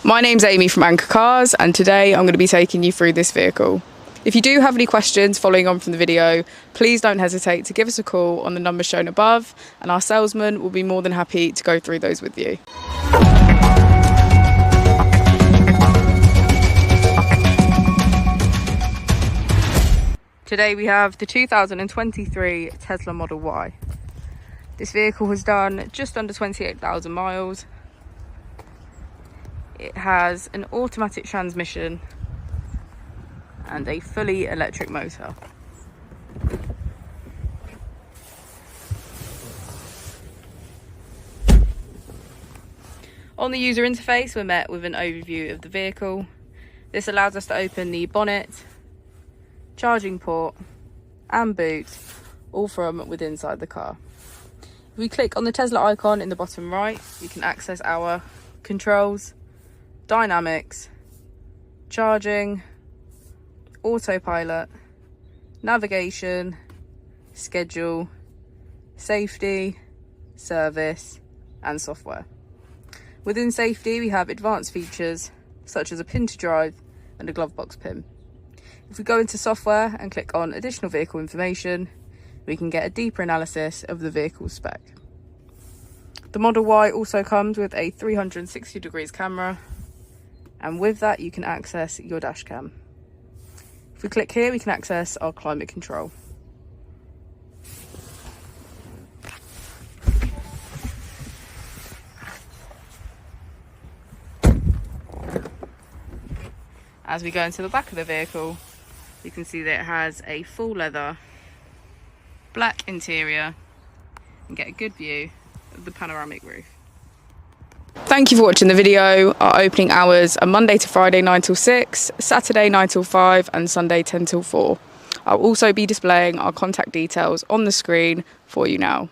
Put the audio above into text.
My name's Amy from Anchor Cars, and today I'm going to be taking you through this vehicle. If you do have any questions following on from the video, please don't hesitate to give us a call on the number shown above, and our salesman will be more than happy to go through those with you. Today we have the 2023 Tesla Model Y. This vehicle has done just under 28,000 miles. It has an automatic transmission and a fully electric motor. On the user interface, we're met with an overview of the vehicle. This allows us to open the bonnet, charging port and boot, all from within inside the car. If we click on the Tesla icon in the bottom right, you can access our controls, dynamics, charging, autopilot, navigation, schedule, safety, service and software. Within safety, we have advanced features such as a pin to drive and a glove box pin. If we go into software and click on additional vehicle information, we can get a deeper analysis of the vehicle spec. The Model Y also comes with a 360 degrees camera, and with that you can access your dash cam. If we click here, we can access our climate control. As we go into the back of the vehicle, you can see that it has a full leather black interior and get a good view of the panoramic roof. Thank you for watching the video. Our opening hours are Monday to Friday 9 till 6, Saturday 9 till 5 and Sunday 10 till 4. I'll also be displaying our contact details on the screen for you now.